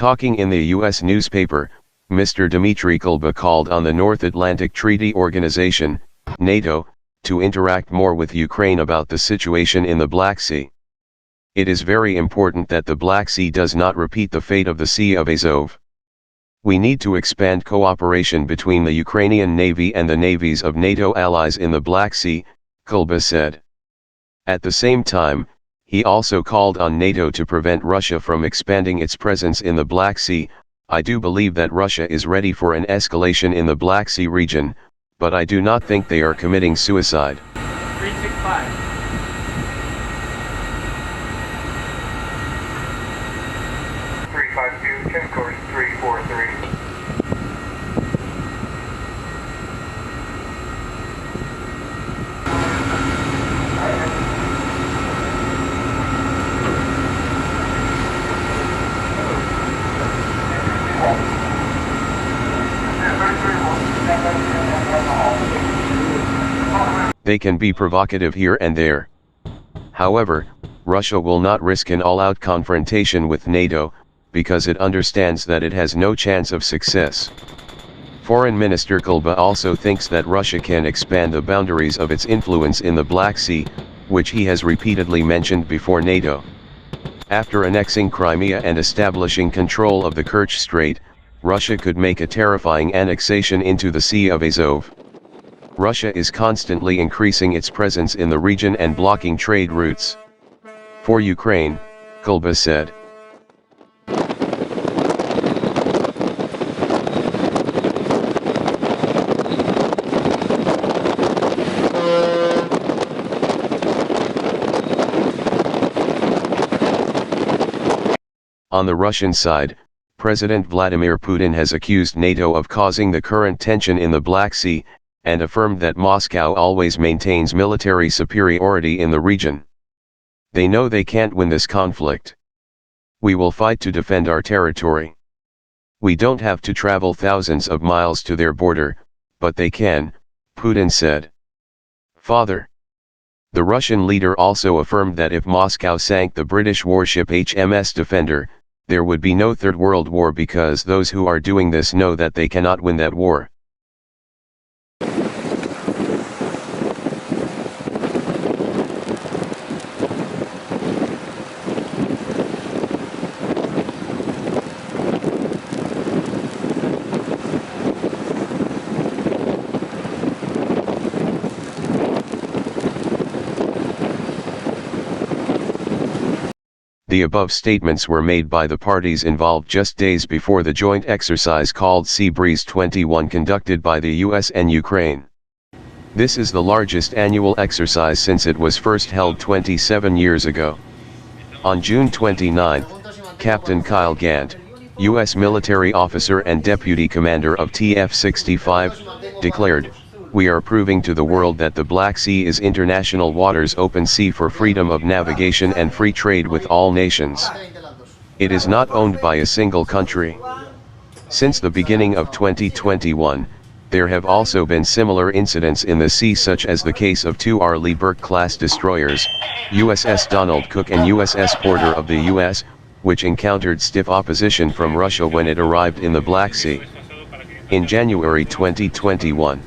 Talking in the U.S. newspaper, Mr. Dmitry Kuleba called on the North Atlantic Treaty Organization, NATO, to interact more with Ukraine about the situation in the Black Sea. It is very important that the Black Sea does not repeat the fate of the Sea of Azov. We need to expand cooperation between the Ukrainian Navy and the navies of NATO allies in the Black Sea, Kuleba said. At the same time, he also called on NATO to prevent Russia from expanding its presence in the Black Sea. I do believe that Russia is ready for an escalation in the Black Sea region, but I do not think they are committing suicide. 365. Check course 343. They can be provocative here and there. However, Russia will not risk an all-out confrontation with NATO, because it understands that it has no chance of success. Foreign Minister Kuleba also thinks that Russia can expand the boundaries of its influence in the Black Sea, which he has repeatedly mentioned before NATO. After annexing Crimea and establishing control of the Kerch Strait, Russia could make a terrifying annexation into the Sea of Azov. Russia is constantly increasing its presence in the region and blocking trade routes. For Ukraine, Kuleba said. On the Russian side, President Vladimir Putin has accused NATO of causing the current tension in the Black Sea, and affirmed that Moscow always maintains military superiority in the region. They know they can't win this conflict. We will fight to defend our territory. We don't have to travel thousands of miles to their border, but they can, Putin said. Father. The Russian leader also affirmed that if Moscow sank the British warship HMS Defender, there would be no Third World War because those who are doing this know that they cannot win that war. The above statements were made by the parties involved just days before the joint exercise called Sea Breeze 21 conducted by the US and Ukraine. This is the largest annual exercise since it was first held 27 years ago. On June 29, Captain Kyle Gant, US military officer and deputy commander of TF-65, declared, "We are proving to the world that the Black Sea is international waters, open sea for freedom of navigation and free trade with all nations. It is not owned by a single country." Since the beginning of 2021, there have also been similar incidents in the sea, such as the case of two Arleigh Burke-class destroyers, USS Donald Cook and USS Porter of the US, which encountered stiff opposition from Russia when it arrived in the Black Sea. In January 2021,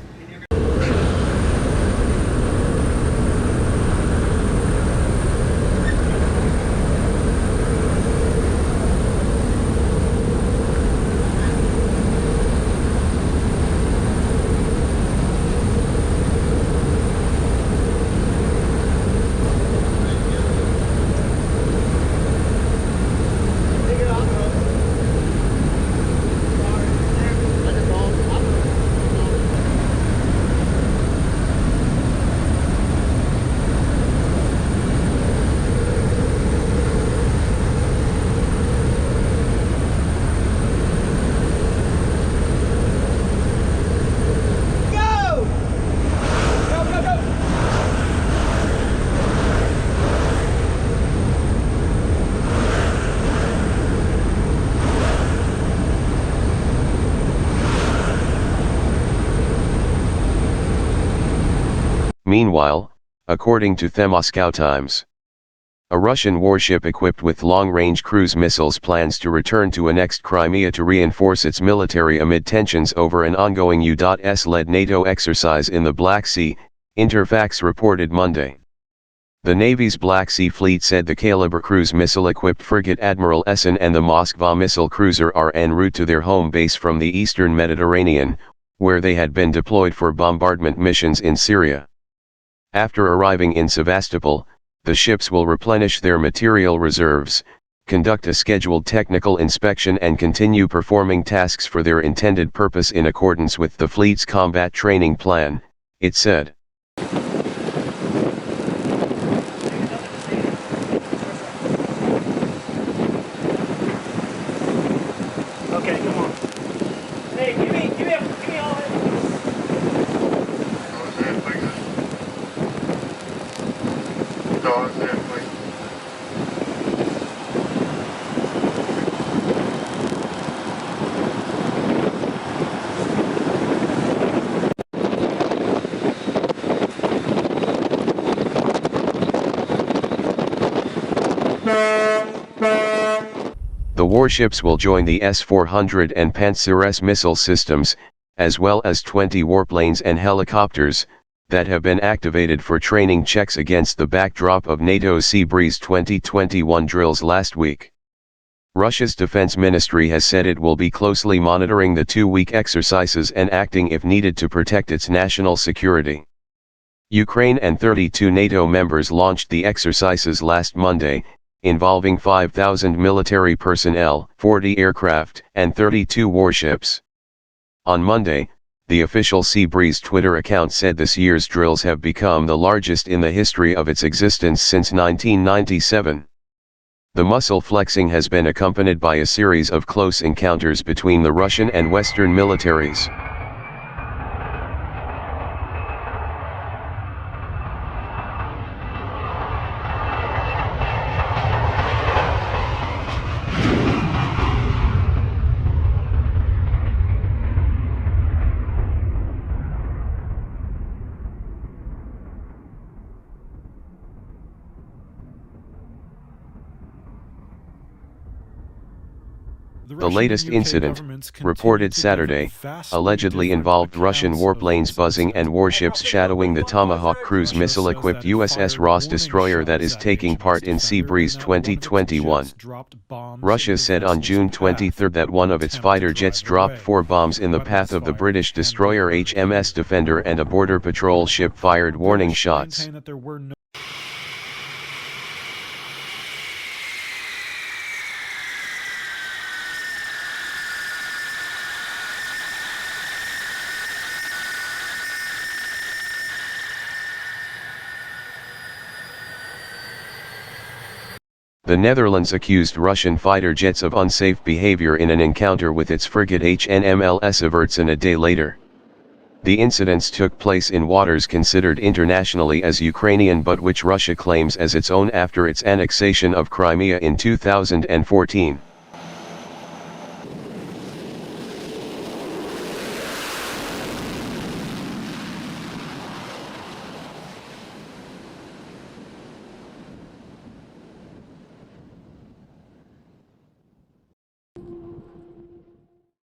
meanwhile, according to the Moscow Times, A Russian warship equipped with long-range cruise missiles plans to return to annexed Crimea to reinforce its military amid tensions over an ongoing U.S.-led NATO exercise in the Black Sea, Interfax reported Monday. The Navy's Black Sea Fleet said the Kalibr cruise missile-equipped frigate Admiral Essen and the Moskva missile cruiser are en route to their home base from the eastern Mediterranean, where they had been deployed for bombardment missions in Syria. After arriving in Sevastopol, the ships will replenish their material reserves, conduct a scheduled technical inspection and continue performing tasks for their intended purpose in accordance with the fleet's combat training plan, it said. Okay, come on. Hey, give me all of it. The warships will join the S-400 and Pantsir S missile systems, as well as 20 warplanes and helicopters, that have been activated for training checks against the backdrop of NATO's Sea Breeze 2021 drills last week. Russia's defense ministry has said it will be closely monitoring the two-week exercises and acting if needed to protect its national security. Ukraine and 32 NATO members launched the exercises last Monday, involving 5,000 military personnel, 40 aircraft, and 32 warships. On Monday, the official Sea Breeze Twitter account said this year's drills have become the largest in the history of its existence since 1997. The muscle flexing has been accompanied by a series of close encounters between the Russian and Western militaries. The latest incident, reported Saturday, allegedly involved Russian warplanes buzzing and warships shadowing the Tomahawk cruise missile-equipped USS Ross destroyer that is taking part in Sea Breeze 2021. Russia said on June 23 that one of its fighter jets dropped 4 bombs in the path of the British destroyer HMS Defender, and a border patrol ship fired warning shots. The Netherlands accused Russian fighter jets of unsafe behavior in an encounter with its frigate HNMLS Avertsen a day later. The incidents took place in waters considered internationally as Ukrainian but which Russia claims as its own after its annexation of Crimea in 2014.